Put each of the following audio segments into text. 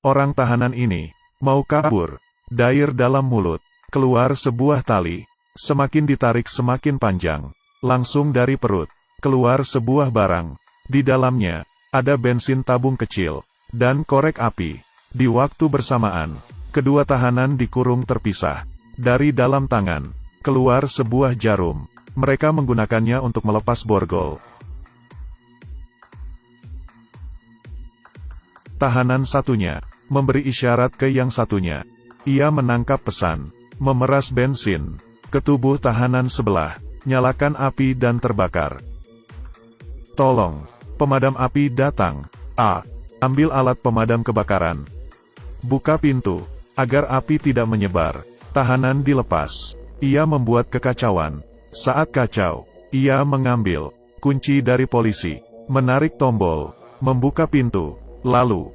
Orang tahanan ini mau kabur. Dair dalam mulut, keluar sebuah tali. Semakin ditarik semakin panjang. Langsung dari perut, keluar sebuah barang. Di dalamnya, ada bensin tabung kecil, dan korek api. Di waktu bersamaan, kedua tahanan dikurung terpisah. Dari dalam tangan, keluar sebuah jarum. Mereka menggunakannya untuk melepas borgol. Tahanan satunya memberi isyarat ke yang satunya. Ia menangkap pesan, memeras bensin ke tubuh tahanan sebelah, nyalakan api dan terbakar. Tolong, pemadam api datang. A. Ambil alat pemadam kebakaran. Buka pintu, agar api tidak menyebar. Tahanan dilepas. Ia membuat kekacauan. Saat kacau, ia mengambil kunci dari polisi, menarik tombol, membuka pintu, lalu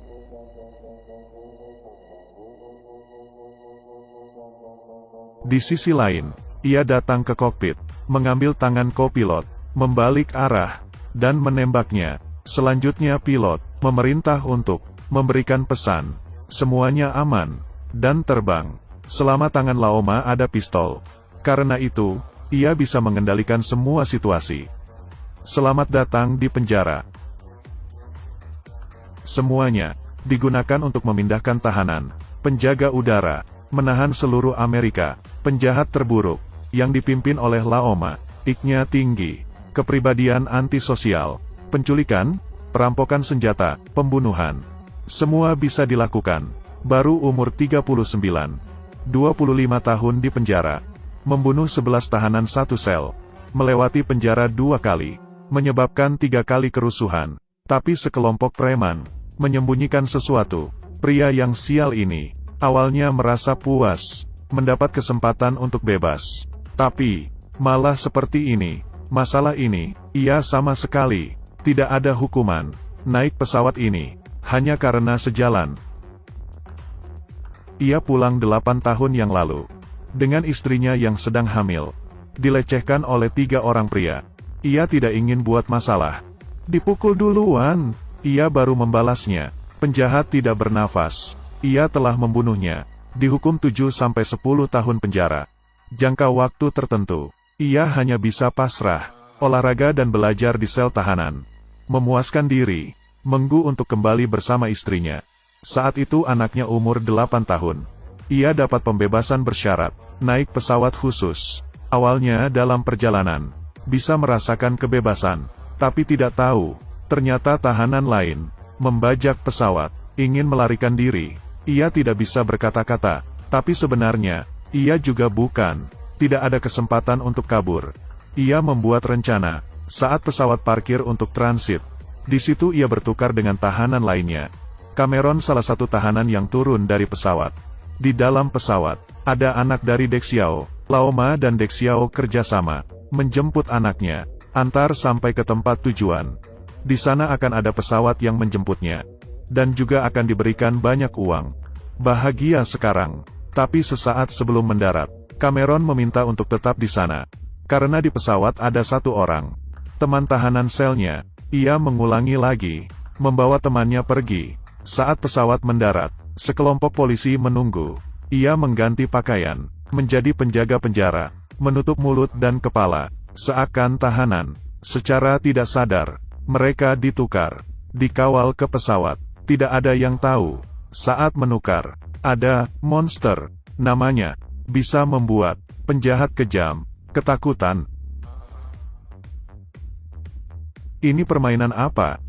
di sisi lain, ia datang ke kokpit, mengambil tangan kopilot, membalik arah, dan menembaknya. Selanjutnya pilot memerintah untuk memberikan pesan, semuanya aman, dan terbang. Selama tangan Laoma ada pistol. Karena itu, ia bisa mengendalikan semua situasi. Selamat datang di penjara. Semuanya digunakan untuk memindahkan tahanan, penjaga udara, menahan seluruh Amerika, penjahat terburuk, yang dipimpin oleh Laoma. IQ-nya tinggi, kepribadian antisosial, penculikan, perampokan senjata, pembunuhan. Semua bisa dilakukan. Baru umur 39. 25 tahun di penjara. Membunuh 11 tahanan satu sel. Melewati penjara 2 kali. Menyebabkan 3 kali kerusuhan. Tapi sekelompok preman menyembunyikan sesuatu. Pria yang sial ini awalnya merasa puas mendapat kesempatan untuk bebas. Tapi malah seperti ini. Masalah ini, ia sama sekali tidak ada hukuman. Naik pesawat ini hanya karena sejalan. Ia pulang 8 tahun yang lalu dengan istrinya yang sedang hamil. Dilecehkan oleh 3 orang pria. Ia tidak ingin buat masalah. Dipukul duluan. Ia baru membalasnya. Penjahat tidak bernafas. Ia telah membunuhnya. Dihukum 7-10 tahun penjara. Jangka waktu tertentu. Ia hanya bisa pasrah, olahraga dan belajar di sel tahanan. Memuaskan diri, menggu untuk kembali bersama istrinya. Saat itu anaknya umur 8 tahun. Ia dapat pembebasan bersyarat, naik pesawat khusus. Awalnya dalam perjalanan, bisa merasakan kebebasan, tapi tidak tahu, ternyata tahanan lain membajak pesawat, ingin melarikan diri. Ia tidak bisa berkata-kata, tapi sebenarnya, ia juga bukan. Tidak ada kesempatan untuk kabur. Ia membuat rencana, saat pesawat parkir untuk transit. Di situ ia bertukar dengan tahanan lainnya. Cameron salah satu tahanan yang turun dari pesawat. Di dalam pesawat, ada anak dari Dexiao. Laoma dan Dexiao kerjasama, menjemput anaknya, antar sampai ke tempat tujuan. Di sana akan ada pesawat yang menjemputnya. Dan juga akan diberikan banyak uang. Bahagia sekarang. Tapi sesaat sebelum mendarat, Cameron meminta untuk tetap di sana. Karena di pesawat ada 1 orang. Teman tahanan selnya. Ia mengulangi lagi. Membawa temannya pergi. Saat pesawat mendarat, sekelompok polisi menunggu. Ia mengganti pakaian. Menjadi penjaga penjara. Menutup mulut dan kepala. Seakan tahanan. Secara tidak sadar. Mereka ditukar. Dikawal ke pesawat. Tidak ada yang tahu. Saat menukar, ada monster. Namanya bisa membuat penjahat kejam ketakutan. Ini permainan apa?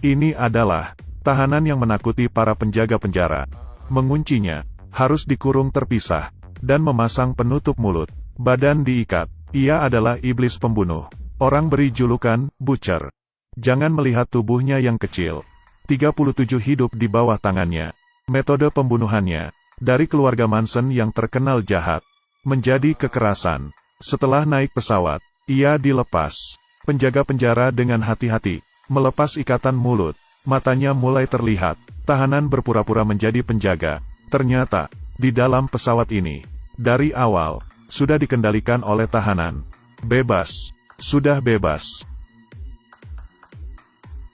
Ini adalah tahanan yang menakuti para penjaga penjara. Menguncinya, harus dikurung terpisah, dan memasang penutup mulut. Badan diikat. Ia adalah iblis pembunuh. Orang beri julukan Butcher. Jangan melihat tubuhnya yang kecil. 37 hidup di bawah tangannya. Metode pembunuhannya, dari keluarga Manson yang terkenal jahat, menjadi kekerasan. Setelah naik pesawat, ia dilepas. Penjaga penjara dengan hati-hati, melepas ikatan mulut. Matanya mulai terlihat. Tahanan berpura-pura menjadi penjaga. Ternyata, di dalam pesawat ini, dari awal, sudah dikendalikan oleh tahanan. Bebas. Sudah bebas.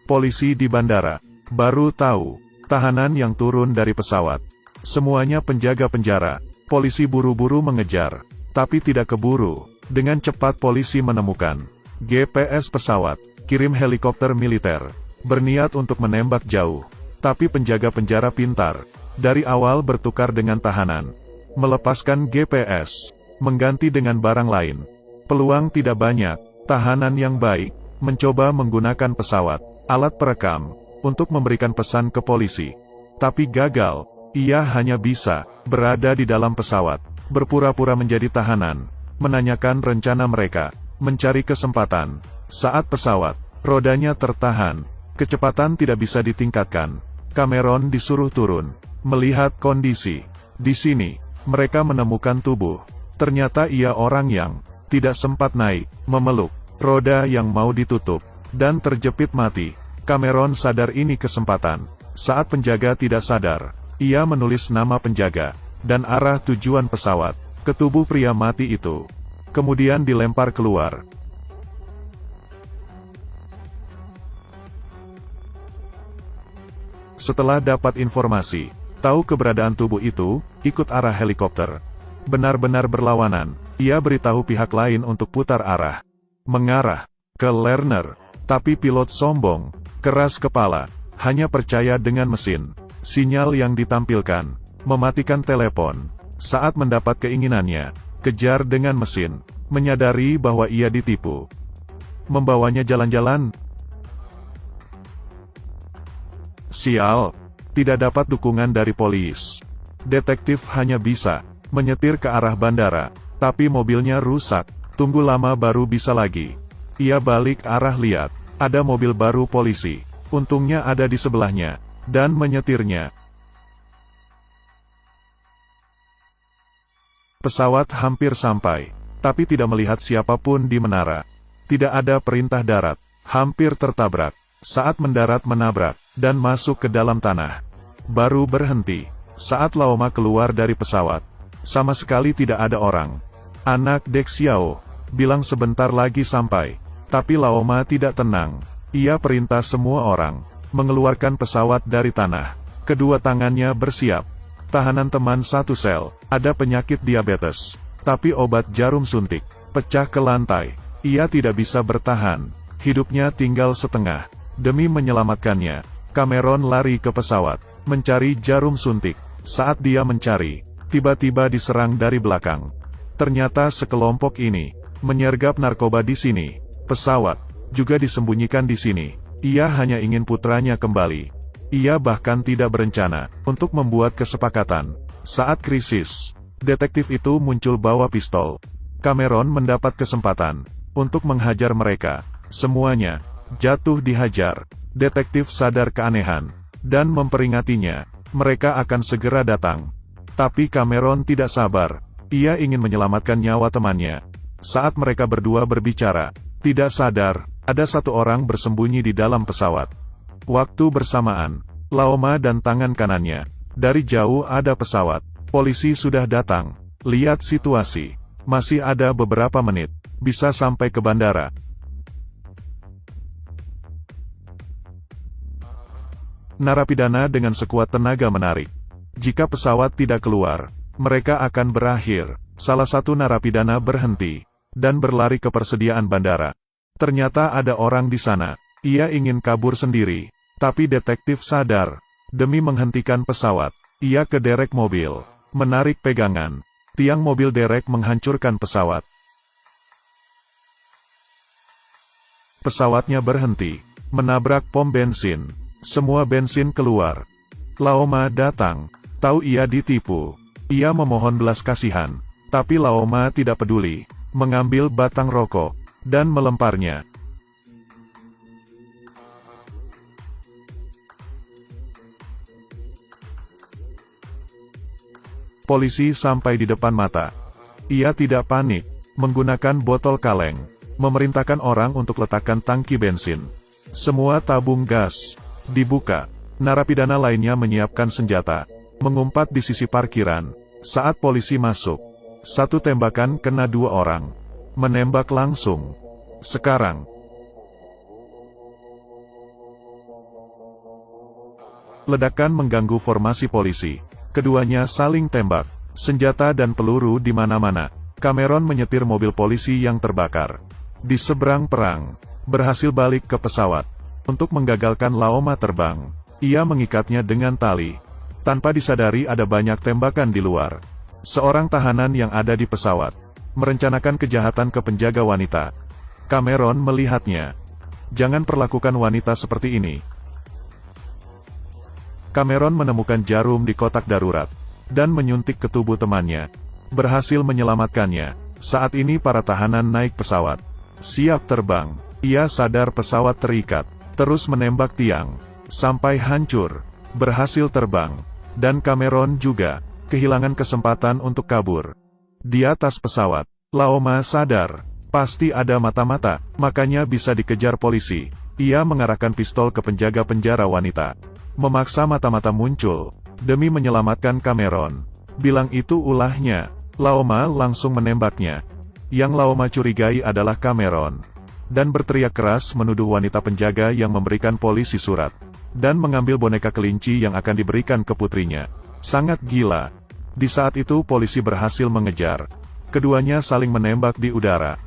Polisi di bandara baru tahu, tahanan yang turun dari pesawat. Semuanya penjaga penjara. Polisi buru-buru mengejar, tapi tidak keburu. Dengan cepat polisi menemukan GPS pesawat, kirim helikopter militer, berniat untuk menembak jauh. Tapi penjaga penjara pintar, dari awal bertukar dengan tahanan. Melepaskan GPS, mengganti dengan barang lain. Peluang tidak banyak, tahanan yang baik, mencoba menggunakan pesawat, alat perekam, untuk memberikan pesan ke polisi. Tapi gagal, ia hanya bisa berada di dalam pesawat, berpura-pura menjadi tahanan, menanyakan rencana mereka, mencari kesempatan. Saat pesawat, rodanya tertahan, kecepatan tidak bisa ditingkatkan. Cameron disuruh turun, melihat kondisi. Di sini, mereka menemukan tubuh. Ternyata ia orang yang tidak sempat naik, memeluk roda yang mau ditutup, dan terjepit mati. Cameron sadar ini kesempatan. Saat penjaga tidak sadar, ia menulis nama penjaga, dan arah tujuan pesawat, ke tubuh pria mati itu. Kemudian dilempar keluar. Setelah dapat informasi, tahu keberadaan tubuh itu, ikut arah helikopter. Benar-benar berlawanan, ia beritahu pihak lain untuk putar arah. Mengarah ke Lerner, tapi pilot sombong, keras kepala, hanya percaya dengan mesin. Sinyal yang ditampilkan, mematikan telepon. Saat mendapat keinginannya, kejar dengan mesin, menyadari bahwa ia ditipu. Membawanya jalan-jalan. Sial, tidak dapat dukungan dari polis. Detektif hanya bisa menyetir ke arah bandara, tapi mobilnya rusak. Tunggu lama baru bisa lagi. Ia balik arah lihat, ada mobil baru polisi. Untungnya ada di sebelahnya, dan menyetirnya. Pesawat hampir sampai, tapi tidak melihat siapapun di menara. Tidak ada perintah darat, hampir tertabrak. Saat mendarat menabrak, dan masuk ke dalam tanah. Baru berhenti, saat Laoma keluar dari pesawat. Sama sekali tidak ada orang. Anak Dek Xiao bilang sebentar lagi sampai, tapi Laoma tidak tenang. Ia perintah semua orang mengeluarkan pesawat dari tanah. Kedua tangannya bersiap. Tahanan teman satu sel, ada penyakit diabetes, tapi obat jarum suntik, pecah ke lantai. Ia tidak bisa bertahan, hidupnya tinggal setengah. Demi menyelamatkannya, Cameron lari ke pesawat, mencari jarum suntik. Saat dia mencari, tiba-tiba diserang dari belakang. Ternyata sekelompok ini menyergap narkoba di sini. Pesawat juga disembunyikan di sini. Ia hanya ingin putranya kembali. Ia bahkan tidak berencana untuk membuat kesepakatan. Saat krisis, detektif itu muncul bawa pistol. Cameron mendapat kesempatan untuk menghajar mereka. Semuanya jatuh dihajar. Detektif sadar keanehan, dan memperingatinya. Mereka akan segera datang. Tapi Cameron tidak sabar. Ia ingin menyelamatkan nyawa temannya. Saat mereka berdua berbicara, tidak sadar, ada satu orang bersembunyi di dalam pesawat. Waktu bersamaan, Laoma dan tangan kanannya. Dari jauh ada pesawat. Polisi sudah datang. Lihat situasi. Masih ada beberapa menit. Bisa sampai ke bandara. Narapidana dengan sekuat tenaga menarik. Jika pesawat tidak keluar, mereka akan berakhir. Salah satu narapidana berhenti, dan berlari ke persediaan bandara. Ternyata ada orang di sana. Ia ingin kabur sendiri, tapi detektif sadar. Demi menghentikan pesawat, ia ke derek mobil, menarik pegangan. Tiang mobil derek menghancurkan pesawat. Pesawatnya berhenti, menabrak pom bensin. Semua bensin keluar. Laoma datang, tahu ia ditipu. Ia memohon belas kasihan, tapi Laoma tidak peduli, mengambil batang rokok, dan melemparnya. Polisi sampai di depan mata. Ia tidak panik, menggunakan botol kaleng, memerintahkan orang untuk letakkan tangki bensin. Semua tabung gas dibuka. Narapidana lainnya menyiapkan senjata, mengumpat di sisi parkiran. Saat polisi masuk, satu tembakan kena dua orang. Menembak langsung. Sekarang, Ledakan mengganggu formasi polisi. Keduanya saling tembak. Senjata dan peluru di mana-mana. Cameron menyetir mobil polisi yang terbakar. Di seberang perang, berhasil balik ke pesawat. Untuk menggagalkan Laoma terbang, ia mengikatnya dengan tali. Tanpa disadari ada banyak tembakan di luar. Seorang tahanan yang ada di pesawat merencanakan kejahatan ke penjaga wanita. Cameron melihatnya. Jangan perlakukan wanita seperti ini. Cameron menemukan jarum di kotak darurat dan menyuntik ke tubuh temannya. Berhasil menyelamatkannya. Saat ini para tahanan naik pesawat. Siap terbang. Ia sadar pesawat terikat. Terus menembak tiang. Sampai hancur. Berhasil terbang. Dan Cameron juga kehilangan kesempatan untuk kabur. Di atas pesawat, Laoma sadar. Pasti ada mata-mata, makanya bisa dikejar polisi. Ia mengarahkan pistol ke penjaga penjara wanita. Memaksa mata-mata muncul. Demi menyelamatkan Cameron. Bilang itu ulahnya. Laoma langsung menembaknya. Yang Laoma curigai adalah Cameron. Dan berteriak keras menuduh wanita penjaga yang memberikan polisi surat. Dan mengambil boneka kelinci yang akan diberikan ke putrinya. Sangat gila. Di saat itu polisi berhasil mengejar. Keduanya saling menembak di udara.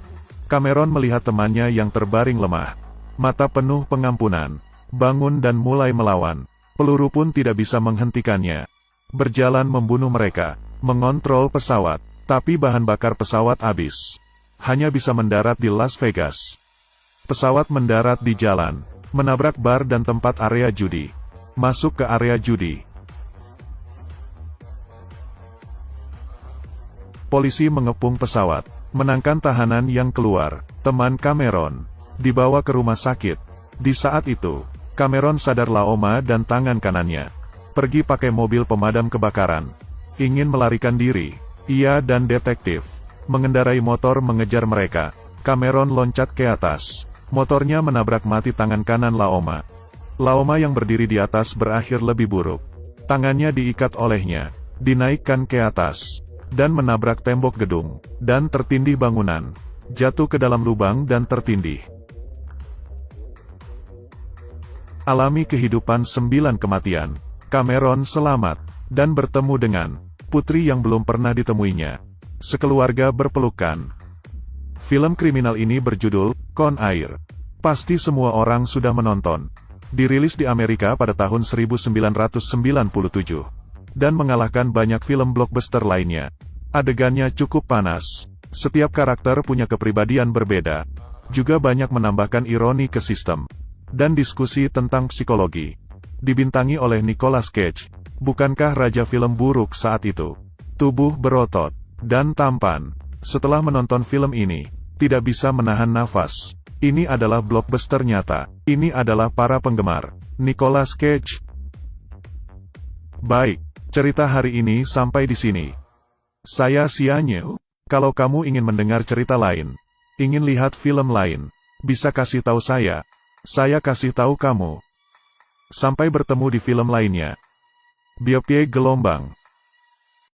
Cameron melihat temannya yang terbaring lemah. Mata penuh pengampunan. Bangun dan mulai melawan. Peluru pun tidak bisa menghentikannya. Berjalan membunuh mereka. Mengontrol pesawat. Tapi bahan bakar pesawat habis. Hanya bisa mendarat di Las Vegas. Pesawat mendarat di jalan. Menabrak bar dan tempat area judi. Masuk ke area judi. Polisi mengepung pesawat. Menangkan tahanan yang keluar. Teman Cameron dibawa ke rumah sakit. Di saat itu, Cameron sadar Laoma dan tangan kanannya. Pergi pakai mobil pemadam kebakaran. Ingin melarikan diri. Ia dan detektif mengendarai motor mengejar mereka. Cameron loncat ke atas. Motornya menabrak mati tangan kanan Laoma. Laoma yang berdiri di atas berakhir lebih buruk. Tangannya diikat olehnya. Dinaikkan ke atas. Dan menabrak tembok gedung. Dan tertindih bangunan. Jatuh ke dalam lubang dan tertindih. Alami kehidupan 9 kematian. Cameron selamat. Dan bertemu dengan putri yang belum pernah ditemuinya. Sekeluarga berpelukan. Film kriminal ini berjudul Con Air. Pasti semua orang sudah menonton. Dirilis di Amerika pada tahun 1997. Dan mengalahkan banyak film blockbuster lainnya. Adegannya cukup panas. Setiap karakter punya kepribadian berbeda. Juga banyak menambahkan ironi ke sistem. Dan diskusi tentang psikologi. Dibintangi oleh Nicolas Cage. Bukankah raja film buruk saat itu? Tubuh berotot dan tampan. Setelah menonton film ini, tidak bisa menahan nafas. Ini adalah blockbuster nyata. Ini adalah para penggemar Nicolas Cage. Baik, cerita hari ini sampai di sini. Saya Sianyu. Kalau kamu ingin mendengar cerita lain, ingin lihat film lain, bisa kasih tahu saya kasih tahu kamu. Sampai bertemu di film lainnya. Biopie Gelombang.